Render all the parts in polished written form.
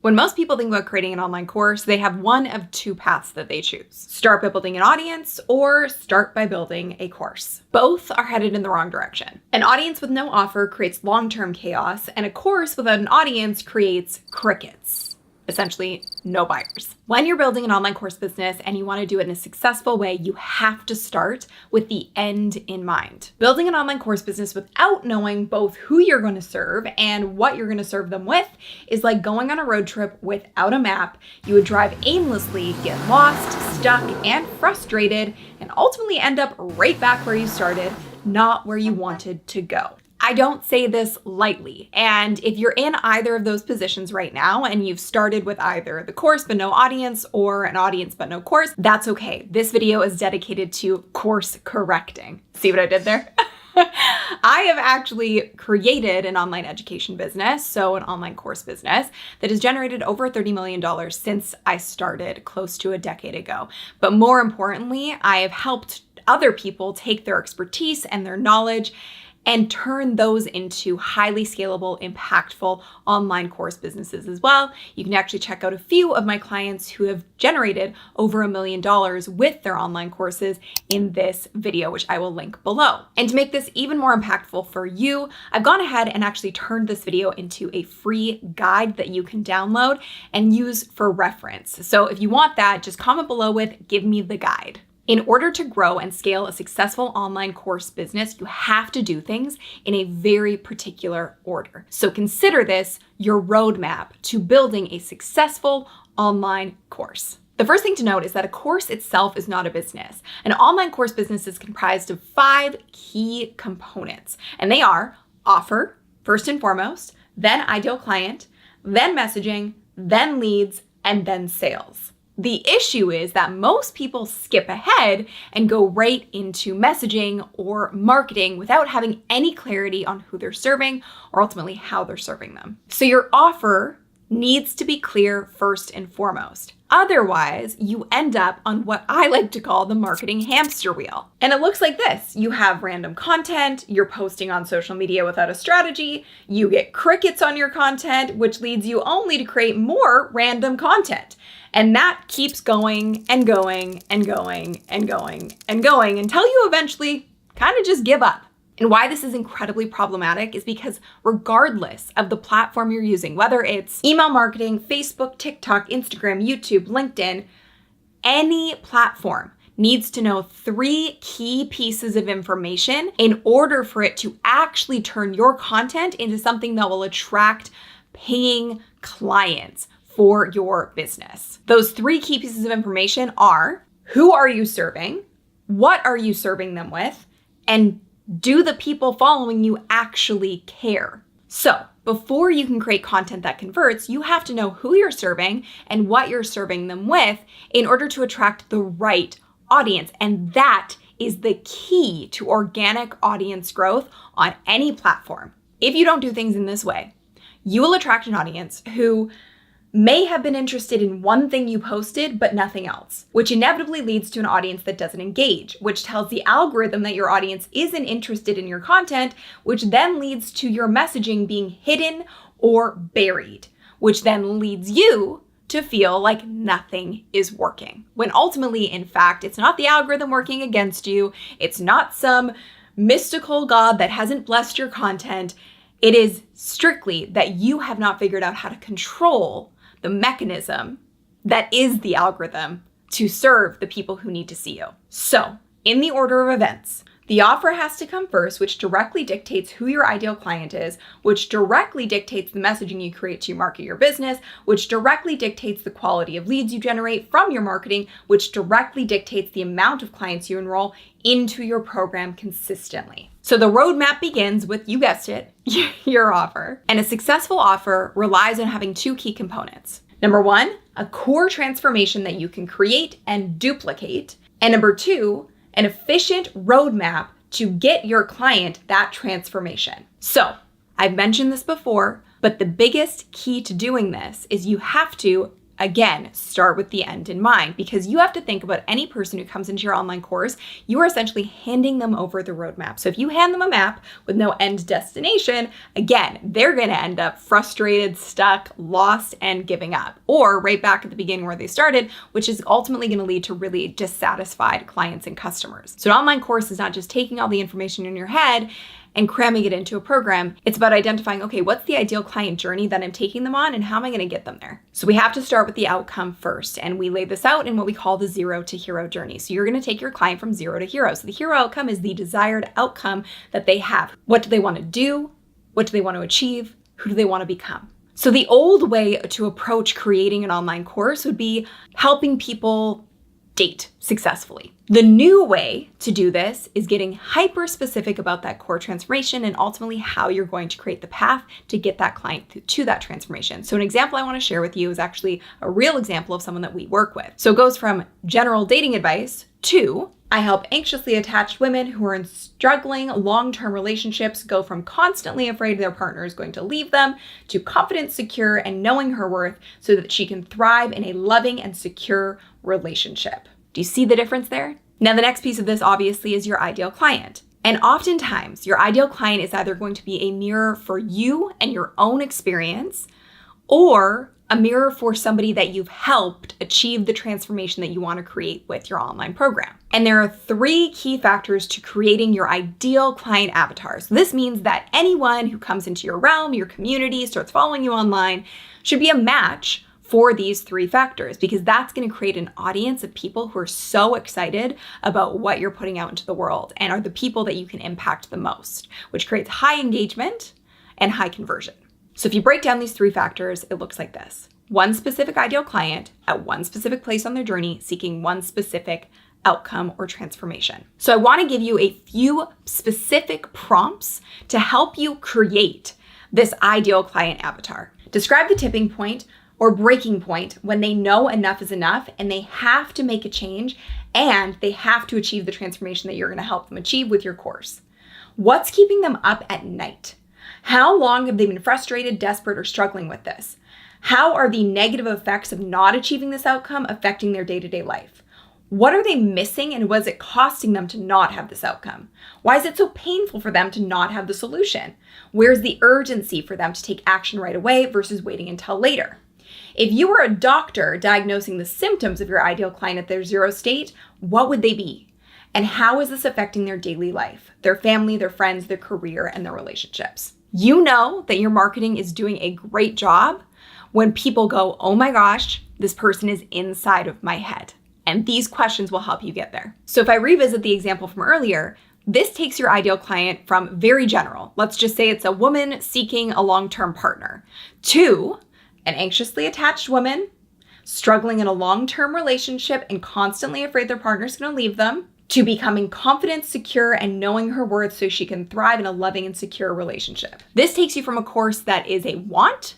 When most people think about creating an online course, they have one of two paths that they choose. Start by building an audience or start by building a course. Both are headed in the wrong direction. An audience with no offer creates long-term chaos, and a course without an audience creates crickets. Essentially, no buyers. When you're building an online course business and you want to do it in a successful way, you have to start with the end in mind. Building an online course business without knowing both who you're going to serve and what you're going to serve them with is like going on a road trip without a map. You would drive aimlessly, get lost, stuck, and frustrated, and ultimately end up right back where you started, not where you wanted to go. I don't say this lightly, and if you're in either of those positions right now and you've started with either the course but no audience or an audience but no course, that's okay. This video is dedicated to course correcting. See what I did there? I have actually created an online education business, so an online course business, that has generated over $30 million since I started close to a decade ago. But more importantly, I have helped other people take their expertise and their knowledge and turn those into highly scalable, impactful online course businesses as well. You can actually check out a few of my clients who have generated over $1 million with their online courses in this video, which I will link below. And to make this even more impactful for you, I've gone ahead and actually turned this video into a free guide that you can download and use for reference. So if you want that, just comment below with "Give me the guide." In order to grow and scale a successful online course business, you have to do things in a very particular order. So consider this your roadmap to building a successful online course. The first thing to note is that a course itself is not a business. An online course business is comprised of 5 key components, and they are offer, first and foremost, then ideal client, then messaging, then leads, and then sales. The issue is that most people skip ahead and go right into messaging or marketing without having any clarity on who they're serving or ultimately how they're serving them. So your offer needs to be clear first and foremost. Otherwise, you end up on what I like to call the marketing hamster wheel. And it looks like this. You have random content, you're posting on social media without a strategy, you get crickets on your content, which leads you only to create more random content. And that keeps going and going and going and going and going until you eventually kind of just give up. And why this is incredibly problematic is because regardless of the platform you're using, whether it's email marketing, Facebook, TikTok, Instagram, YouTube, LinkedIn, any platform needs to know 3 key pieces of information in order for it to actually turn your content into something that will attract paying clients for your business. Those 3 key pieces of information are: who are you serving? What are you serving them with? And do the people following you actually care? So before you can create content that converts, you have to know who you're serving and what you're serving them with in order to attract the right audience. And that is the key to organic audience growth on any platform. If you don't do things in this way, you will attract an audience who may have been interested in one thing you posted, but nothing else, which inevitably leads to an audience that doesn't engage, which tells the algorithm that your audience isn't interested in your content, which then leads to your messaging being hidden or buried, which then leads you to feel like nothing is working. When ultimately, in fact, it's not the algorithm working against you. It's not some mystical God that hasn't blessed your content. It is strictly that you have not figured out how to control the mechanism that is the algorithm to serve the people who need to see you. So, in the order of events, the offer has to come first, which directly dictates who your ideal client is, which directly dictates the messaging you create to market your business, which directly dictates the quality of leads you generate from your marketing, which directly dictates the amount of clients you enroll into your program consistently. So the roadmap begins with, you guessed it, your offer. And a successful offer relies on having 2 key components. Number 1, a core transformation that you can create and duplicate. And number 2, an efficient roadmap to get your client that transformation. So I've mentioned this before, but the biggest key to doing this is you have to Again, start with the end in mind, because you have to think about any person who comes into your online course, you are essentially handing them over the roadmap. So if you hand them a map with no end destination, again, they're going to end up frustrated, stuck, lost, and giving up. Or right back at the beginning where they started, which is ultimately going to lead to really dissatisfied clients and customers. So an online course is not just taking all the information in your head and cramming it into a program. It's about identifying, okay, what's the ideal client journey that I'm taking them on and how am I going to get them there? So we have to start with the outcome first. And we lay this out in what we call the 0 to hero journey. So you're going to take your client from 0 to hero. So the hero outcome is the desired outcome that they have. What do they want to do? What do they want to achieve? Who do they want to become? So the old way to approach creating an online course would be helping people date successfully. The new way to do this is getting hyper specific about that core transformation and ultimately how you're going to create the path to get that client to that transformation. So an example I want to share with you is actually a real example of someone that we work with. So it goes from general dating advice to I help anxiously attached women who are in struggling long-term relationships go from constantly afraid their partner is going to leave them to confident, secure, and knowing her worth so that she can thrive in a loving and secure relationship. Do you see the difference there? Now, the next piece of this obviously is your ideal client. And oftentimes, your ideal client is either going to be a mirror for you and your own experience, or a mirror for somebody that you've helped achieve the transformation that you want to create with your online program. And there are 3 key factors to creating your ideal client avatar. So this means that anyone who comes into your realm, your community, starts following you online, should be a match for these 3 factors, because that's going to create an audience of people who are so excited about what you're putting out into the world and are the people that you can impact the most, which creates high engagement and high conversion. So if you break down these 3 factors, it looks like this. One specific ideal client at one specific place on their journey, seeking one specific outcome or transformation. So I want to give you a few specific prompts to help you create this ideal client avatar. Describe the tipping point or breaking point when they know enough is enough and they have to make a change and they have to achieve the transformation that you're going to help them achieve with your course. What's keeping them up at night? How long have they been frustrated, desperate, or struggling with this? How are the negative effects of not achieving this outcome affecting their day-to-day life? What are they missing and what is it costing them to not have this outcome? Why is it so painful for them to not have the solution? Where's the urgency for them to take action right away versus waiting until later? If you were a doctor diagnosing the symptoms of your ideal client at their 0 state, what would they be? And how is this affecting their daily life, their family, their friends, their career, and their relationships? You know that your marketing is doing a great job when people go, oh my gosh, this person is inside of my head. And these questions will help you get there. So if I revisit the example from earlier, this takes your ideal client from very general, let's just say it's a woman seeking a long-term partner, to an anxiously attached woman struggling in a long-term relationship and constantly afraid their partner's going to leave them, to becoming confident, secure, and knowing her worth so she can thrive in a loving and secure relationship. This takes you from a course that is a want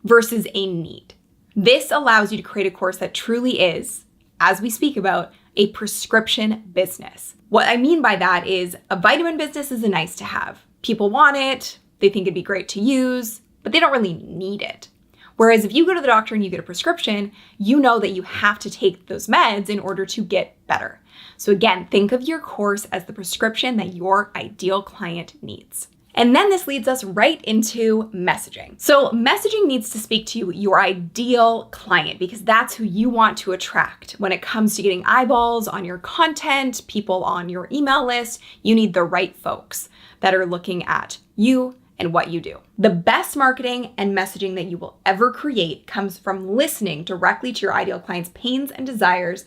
versus a need. This allows you to create a course that truly is, as we speak about, a prescription business. What I mean by that is a vitamin business is a nice to have. People want it, they think it'd be great to use, but they don't really need it. Whereas if you go to the doctor and you get a prescription, you know that you have to take those meds in order to get better. So again, think of your course as the prescription that your ideal client needs. And then this leads us right into messaging. So messaging needs to speak to your ideal client because that's who you want to attract. When it comes to getting eyeballs on your content, people on your email list, you need the right folks that are looking at you and what you do. The best marketing and messaging that you will ever create comes from listening directly to your ideal client's pains and desires.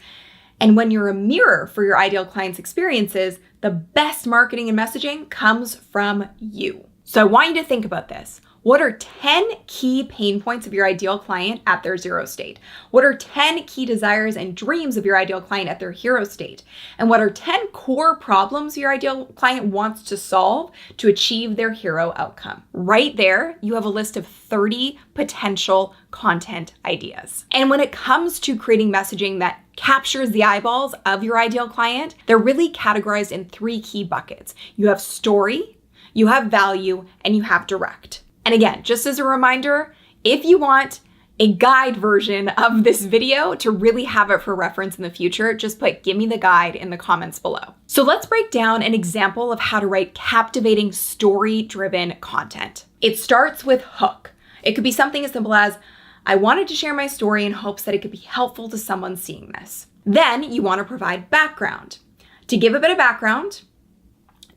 And when you're a mirror for your ideal client's experiences, the best marketing and messaging comes from you. So I want you to think about this. What are 10 key pain points of your ideal client at their 0 state? What are 10 key desires and dreams of your ideal client at their hero state? And what are 10 core problems your ideal client wants to solve to achieve their hero outcome? Right there, you have a list of 30 potential content ideas. And when it comes to creating messaging that captures the eyeballs of your ideal client, they're really categorized in 3 key buckets. You have story, you have value, and you have direct. And again, just as a reminder, if you want a guide version of this video to really have it for reference in the future, just put "give me the guide" in the comments below. So let's break down an example of how to write captivating story-driven content. It starts with hook. It could be something as simple as, I wanted to share my story in hopes that it could be helpful to someone seeing this. Then you want to provide background. To give a bit of background,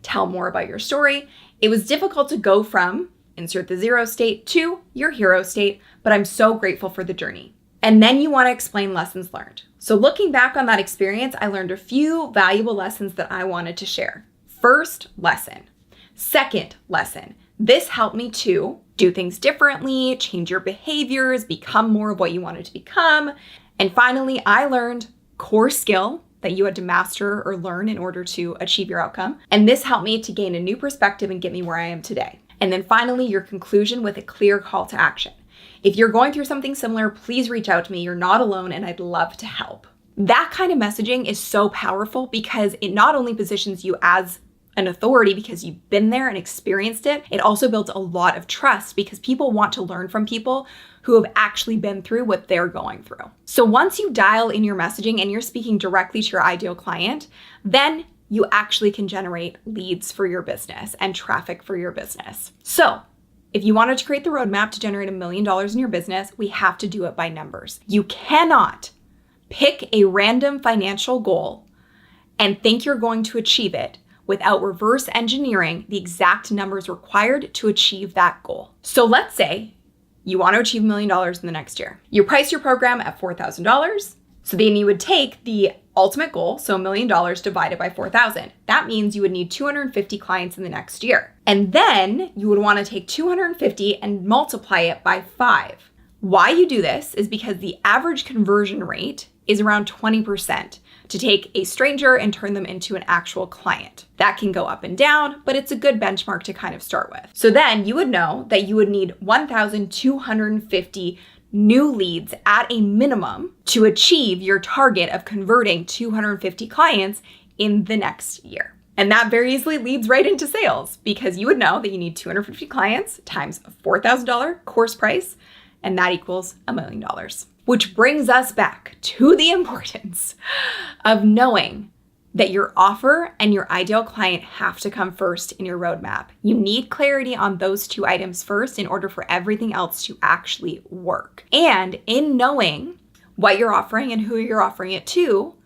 tell more about your story. It was difficult to go from insert the zero state to your hero state, but I'm so grateful for the journey. And then you want to explain lessons learned. So looking back on that experience, I learned a few valuable lessons that I wanted to share. First lesson. Second lesson. This helped me to do things differently, change your behaviors, become more of what you wanted to become. And finally, I learned core skill that you had to master or learn in order to achieve your outcome. And this helped me to gain a new perspective and get me where I am today. And then finally, your conclusion with a clear call to action. If you're going through something similar, please reach out to me. You're not alone, and I'd love to help. That kind of messaging is so powerful because it not only positions you as an authority because you've been there and experienced it, it also builds a lot of trust because people want to learn from people who have actually been through what they're going through. So once you dial in your messaging and you're speaking directly to your ideal client, then you actually can generate leads for your business and traffic for your business. So if you wanted to create the roadmap to generate $1 million in your business, we have to do it by numbers. You cannot pick a random financial goal and think you're going to achieve it without reverse engineering the exact numbers required to achieve that goal. So let's say you want to achieve $1 million in the next year. You price your program at $4,000. So then you would take the ultimate goal, so $1 million divided by 4,000. That means you would need 250 clients in the next year. And then you would want to take 250 and multiply it by 5. Why you do this is because the average conversion rate is around 20% to take a stranger and turn them into an actual client. That can go up and down, but it's a good benchmark to kind of start with. So then you would know that you would need 1,250 new leads at a minimum to achieve your target of converting 250 clients in the next year. And that very easily leads right into sales because you would know that you need 250 clients times a $4,000 course price, and that equals $1 million. Which brings us back to the importance of knowing that your offer and your ideal client have to come first in your roadmap. You need clarity on those two items first in order for everything else to actually work. And in knowing what you're offering and who you're offering it to,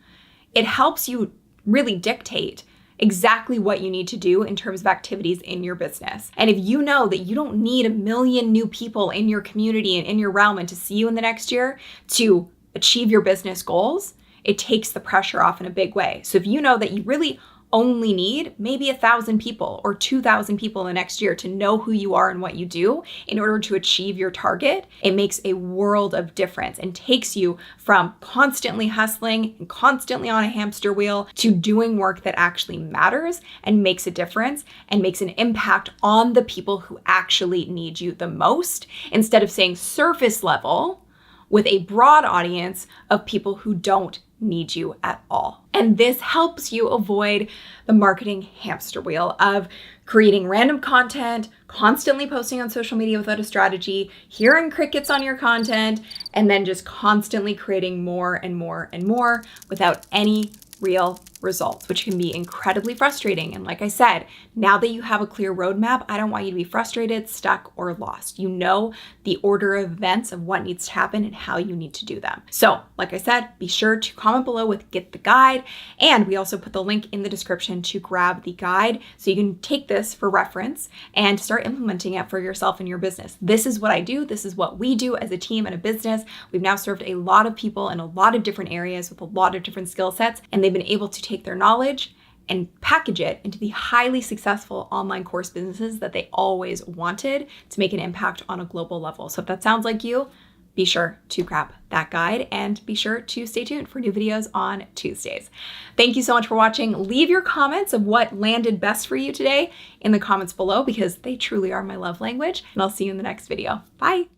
it helps you really dictate exactly what you need to do in terms of activities in your business. And if you know that you don't need 1 million new people in your community and in your realm and to see you in the next year to achieve your business goals, it takes the pressure off in a big way. So if you know that you really only need maybe 1,000 people or 2,000 people in the next year to know who you are and what you do in order to achieve your target, it makes a world of difference and takes you from constantly hustling and constantly on a hamster wheel to doing work that actually matters and makes a difference and makes an impact on the people who actually need you the most, instead of saying surface level with a broad audience of people who don't need you at all. And this helps you avoid the marketing hamster wheel of creating random content, constantly posting on social media without a strategy, hearing crickets on your content, and then just constantly creating more and more and more without any real results, which can be incredibly frustrating. And like I said, now that you have a clear roadmap, I don't want you to be frustrated, stuck, or lost. You know the order of events of what needs to happen and how you need to do them. So like I said, be sure to comment below with Get the Guide. And we also put the link in the description to grab the guide so you can take this for reference and start implementing it for yourself and your business. This is what I do. This is what we do as a team and a business. We've now served a lot of people in a lot of different areas with a lot of different skill sets, and they've been able to take their knowledge and package it into the highly successful online course businesses that they always wanted to make an impact on a global level. So if that sounds like you, be sure to grab that guide and be sure to stay tuned for new videos on Tuesdays. Thank you so much for watching. Leave your comments of what landed best for you today in the comments below because they truly are my love language, and I'll see you in the next video. Bye.